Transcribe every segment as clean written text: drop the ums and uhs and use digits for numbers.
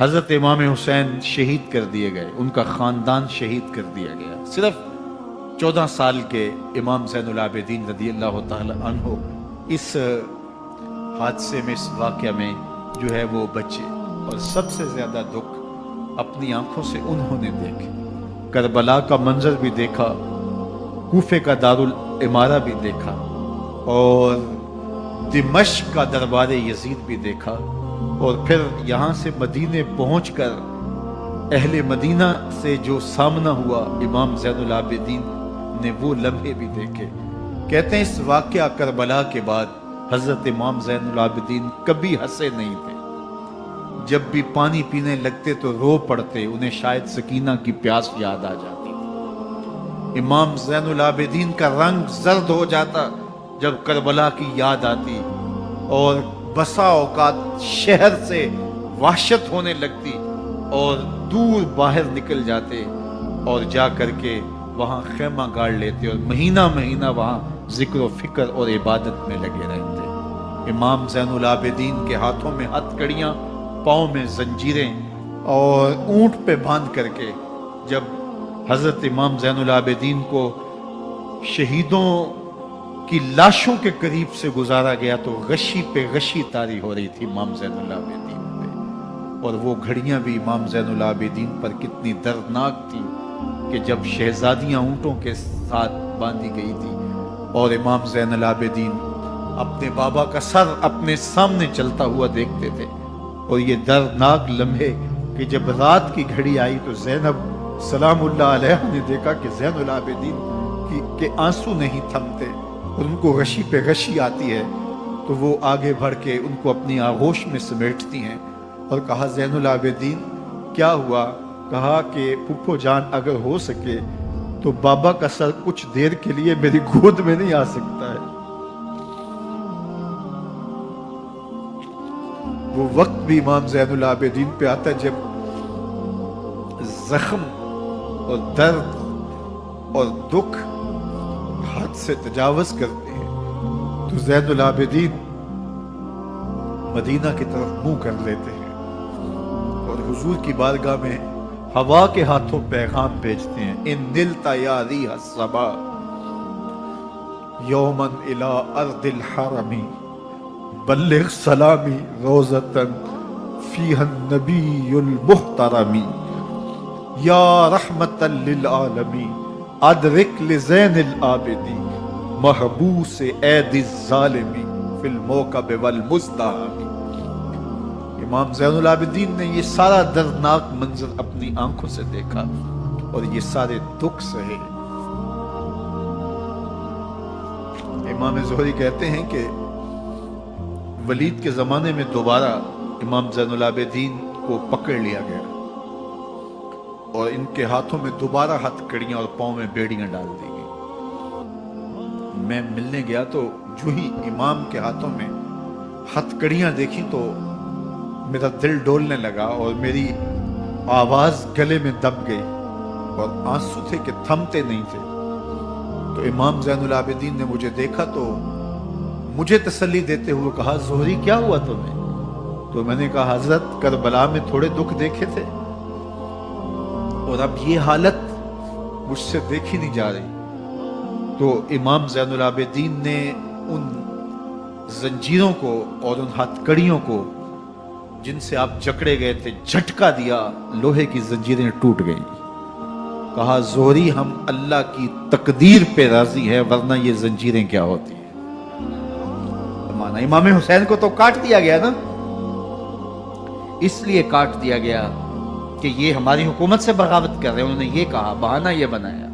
حضرت امام حسین شہید کر دیے گئے، ان کا خاندان شہید کر دیا گیا۔ صرف 14 سال کے امام زین العابدین رضی اللہ تعالی عنہ اس حادثے میں، اس واقعہ میں جو ہے وہ بچے، اور سب سے زیادہ دکھ اپنی آنکھوں سے انہوں نے دیکھے۔ کربلا کا منظر بھی دیکھا، کوفے کا دارالعمارہ بھی دیکھا، اور دمشق کا دربار یزید بھی دیکھا، اور پھر یہاں سے مدینے پہنچ کر اہل مدینہ سے جو سامنا ہوا امام زین العابدین نے، وہ لمحے بھی دیکھے۔ کہتے ہیں اس واقعہ کربلا کے بعد حضرت امام زین العابدین کبھی ہنسے نہیں تھے۔ جب بھی پانی پینے لگتے تو رو پڑتے، انہیں شاید سکینہ کی پیاس یاد آ جاتی تھی۔ امام زین العابدین کا رنگ زرد ہو جاتا جب کربلا کی یاد آتی، اور بسا اوقات شہر سے وحشت ہونے لگتی اور دور باہر نکل جاتے اور جا کر کے وہاں خیمہ گاڑ لیتے اور مہینہ مہینہ وہاں ذکر و فکر اور عبادت میں لگے رہتے۔ امام زین العابدین کے ہاتھوں میں ہتھ کڑیاں، پاؤں میں زنجیریں، اور اونٹ پہ باندھ کر کے جب حضرت امام زین العابدین کو شہیدوں کی لاشوں کے قریب سے گزارا گیا تو غشی پہ غشی طاری ہو رہی تھی امام زین العابدین پہ، اور وہ گھڑیاں بھی امام زین العابدین پر کتنی دردناک تھی کہ جب شہزادیاں اونٹوں کے ساتھ باندھی گئی تھی اور امام زین العابدین اپنے بابا کا سر اپنے سامنے چلتا ہوا دیکھتے تھے، اور یہ دردناک لمحے کہ جب رات کی گھڑی آئی تو زینب سلام اللہ علیہ نے دیکھا کہ زین العابدین کے آنسو نہیں تھمتے اور ان کو غشی پہ غشی آتی ہے، تو وہ آگے بڑھ کے ان کو اپنی آغوش میں سمیٹتی ہیں اور کہا زین العابدین کیا ہوا؟ کہا کہ پھپھو جان اگر ہو سکے تو بابا کا سر کچھ دیر کے لیے میری گود میں نہیں آ سکتا ہے۔ وہ وقت بھی امام زین العابدین پہ آتا ہے جب زخم اور درد اور دکھ حد سے تجاوز کرتے ہیں تو زین العابدین مدینہ کی طرف منہ کر لیتے ہیں اور حضور کی بارگاہ میں ہوا کے ہاتھوں پیغام بھیجتے ہیں، ان نلتا یا ریح الصبا یوما الی ارض الحرم بلغ سلامی روزتن فیہا النبی المحترم یا رحمتا للعالمین ادرک لزین العابدین محبوس عید الظالمی فی الموکب والمزدحم۔ امام زین العابدین نے یہ سارا دردناک منظر اپنی آنکھوں سے دیکھا اور یہ سارے دکھ سہے۔ امام زہری کہتے ہیں کہ ولید کے زمانے میں دوبارہ امام زین العابدین کو پکڑ لیا گیا اور ان کے ہاتھوں میں دوبارہ ہتھ کڑیاں اور پاؤں میں بیڑیاں ڈال دی گئی۔ میں ملنے گیا تو جو ہی امام کے ہاتھوں میں ہتھ کڑیاں دیکھی تو میرا دل ڈولنے لگا اور میری آواز گلے میں دب گئی اور آنسو تھے کہ تھمتے نہیں تھے۔ تو امام زین العابدین نے مجھے دیکھا تو مجھے تسلی دیتے ہوئے کہا زہری کیا ہوا تمہیں؟ تو میں نے کہا حضرت کربلا میں تھوڑے دکھ دیکھے تھے اور اب یہ حالت مجھ سے دیکھی نہیں جا رہی۔ تو امام زین العابدین نے ان زنجیروں کو اور ان ہتھ کڑیوں کو جن سے آپ جکڑے گئے تھے جھٹکا دیا، لوہے کی زنجیریں ٹوٹ گئیں۔ کہا زہری ہم اللہ کی تقدیر پہ راضی ہے ورنہ یہ زنجیریں کیا ہوتی ہیں۔ امام حسین کو تو کاٹ دیا گیا نا، اس لیے کاٹ دیا گیا کہ یہ ہماری حکومت سے بغاوت کر رہے ہیں، انہوں نے یہ کہا، بہانہ یہ بنایا،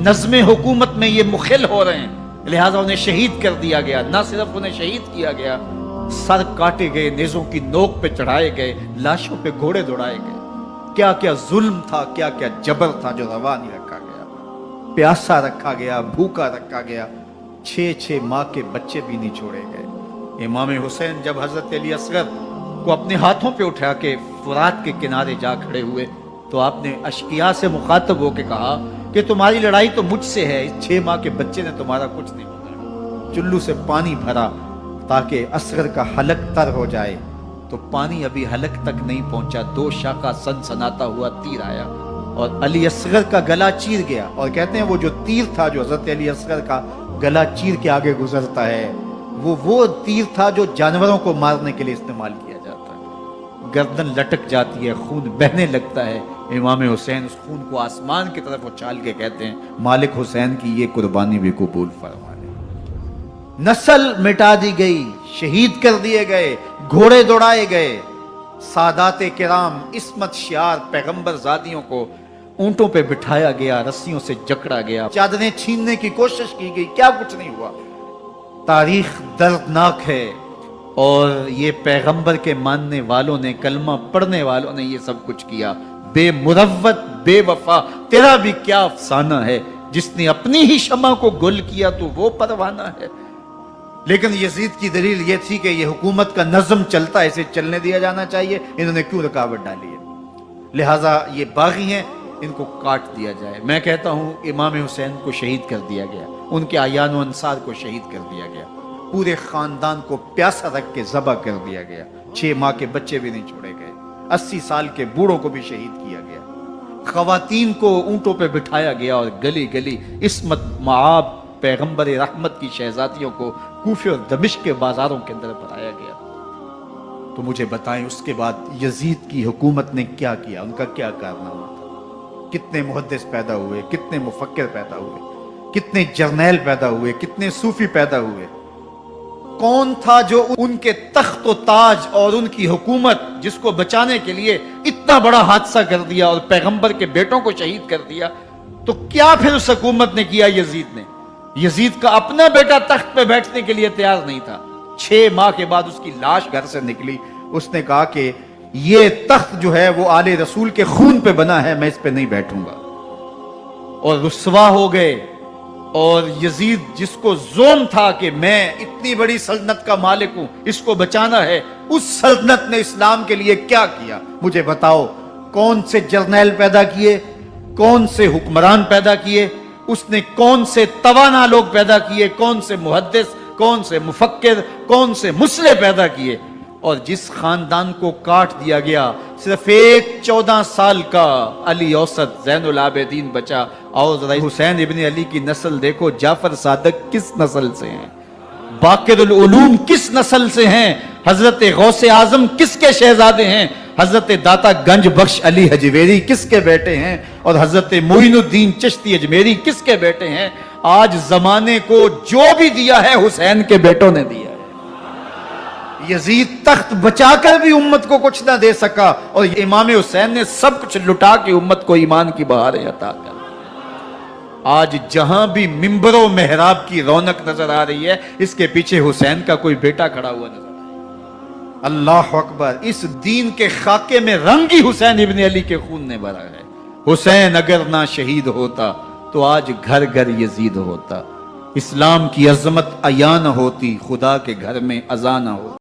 نظم حکومت میں یہ مخل ہو رہے ہیں، لہٰذا انہیں شہید کر دیا گیا۔ نہ صرف انہیں شہید کیا گیا، سر کاٹے گئے، نیزوں کی نوک پہ چڑھائے گئے، لاشوں پہ گھوڑے دوڑائے گئے۔ کیا کیا ظلم تھا، کیا کیا جبر تھا جو روا نہیں رکھا گیا، پیاسا رکھا گیا، بھوکا رکھا گیا، 6 ماہ کے بچے بھی نہیں چھوڑے گئے۔ امام حسین جب حضرت علی اصغر کو اپنے ہاتھوں پہ اٹھا کے فرات کے کنارے جا کھڑے ہوئے تو آپ نے اشقیاء سے مخاطب ہو کے کہا کہ تمہاری لڑائی تو مجھ سے ہے، اس 6 ماہ کے بچے نے تمہارا کچھ نہیں بنایا۔ چلو سے پانی بھرا تاکہ اصغر کا حلق تر ہو جائے تو پانی ابھی حلق تک نہیں پہنچا، 2 شاخہ سنسناتا ہوا تیر آیا اور علی اصغر کا گلا چیر گیا. اور کہتے ہیں وہ جو تیر تھا جو حضرت علی اصغر کا گلا چیر کے آگے گزرتا ہے، وہ تیر تھا جو جانوروں کو مارنے کے لیے استعمال کیا جاتا ہے. گردن لٹک جاتی ہے، خون بہنے لگتا ہے. امام حسین اس خون کو آسمان کی طرف اچھال کے کہتے ہیں مالک حسین کی یہ قربانی بھی قبول فرما لے. نسل مٹا دی گئی، شہید کر دیے گئے، گھوڑے دوڑائے گئے. سادات کرام، عصمت شعار پیغمبر زادیوں کو اونٹوں پہ بٹھایا گیا، رسیوں سے جکڑا گیا، چادریں چھیننے کی کوشش کی گئی، کیا کچھ نہیں ہوا. تاریخ دردناک ہے اور یہ پیغمبر کے ماننے والوں نے، کلمہ پڑھنے والوں نے یہ سب کچھ کیا. بے مروت، بے وفا، تیرا بھی کیا افسانہ ہے. جس نے اپنی ہی شمع کو گل کیا تو وہ پروانہ ہے. لیکن یزید کی دلیل یہ تھی کہ یہ حکومت کا نظم چلتا ہے، اسے چلنے دیا جانا چاہیے. انہوں نے کیوں رکاوٹ ڈالی ہے؟ لہٰذا یہ باغی ہیں، ان کو کاٹ دیا جائے. میں کہتا ہوں امام حسین کو شہید کر دیا گیا، ان کے اعیان و انصار کو شہید کر دیا گیا، پورے خاندان کو پیاسا رکھ کے ذبح کر دیا گیا. 6 ماہ کے بچے بھی نہیں چھوڑے گئے، 80 سال کے بوڑھوں کو بھی شہید کیا گیا. خواتین کو اونٹوں پہ بٹھایا گیا اور گلی گلی عصمت معاب پیغمبر رحمت کی شہزادیوں کو کوفے اور دمشق کے بازاروں کے اندر بتایا گیا. تو مجھے بتائیں اس کے بعد یزید کی حکومت نے کیا کیا، ان کا کیا کارنامہ تھا؟ کتنے محدث پیدا ہوئے، کتنے مفکر پیدا ہوئے، کتنے جرنیل پیدا ہوئے، کتنے صوفی پیدا ہوئے. کون تھا جو ان کے تخت و تاج اور ان کی حکومت جس کو بچانے کے لیے اتنا بڑا حادثہ کر دیا اور پیغمبر کے بیٹوں کو شہید کر دیا؟ تو کیا پھر اس حکومت نے کیا؟ یزید نے، یزید کا اپنا بیٹا تخت پہ بیٹھنے کے لیے تیار نہیں تھا. 6 ماہ کے بعد اس کی لاش گھر سے نکلی. اس نے کہا کہ یہ تخت جو ہے وہ آل رسول کے خون پہ بنا ہے، میں اس پہ نہیں بیٹھوں گا. اور رسوا ہو گئے. اور یزید جس کو زوم تھا کہ میں اتنی بڑی سلطنت کا مالک ہوں، اس کو بچانا ہے، اس سلطنت نے اسلام کے لیے کیا کیا؟ مجھے بتاؤ. کون سے جرنیل پیدا کیے، کون سے حکمران پیدا کیے، اس نے کون سے توانا لوگ پیدا کیے، کون سے محدث، کون سے مفکر، کون سے مسلح پیدا کیے. اور جس خاندان کو کاٹ دیا گیا، صرف ایک 14 سال کا علی اوسط زین العابدین بچا. اور حسین ابن علی کی نسل دیکھو، جعفر صادق کس نسل سے ہیں، باقر العلوم کس نسل سے ہیں، حضرت غوث اعظم کس کے شہزادے ہیں، حضرت داتا گنج بخش علی حجویری کس کے بیٹے ہیں، اور حضرت معین الدین چشتی اجمیری کس کے بیٹے ہیں. آج زمانے کو جو بھی دیا ہے حسین کے بیٹوں نے دیا ہے. یزید تخت بچا کر بھی امت کو کچھ نہ دے سکا، اور امام حسین نے سب کچھ لٹا کے امت کو ایمان کی بہاریں عطا کر. آج جہاں بھی ممبر و محراب کی رونق نظر آ رہی ہے، اس کے پیچھے حسین کا کوئی بیٹا کھڑا ہوا نظر آ رہا ہے. اللہ اکبر. اس دین کے خاکے میں رنگ ہی حسین ابن علی کے خون نے بھرا ہے. حسین اگر نہ شہید ہوتا تو آج گھر گھر یزید ہوتا. اسلام کی عظمت عیاں نہ ہوتی، خدا کے گھر میں اذان نہ ہوتی.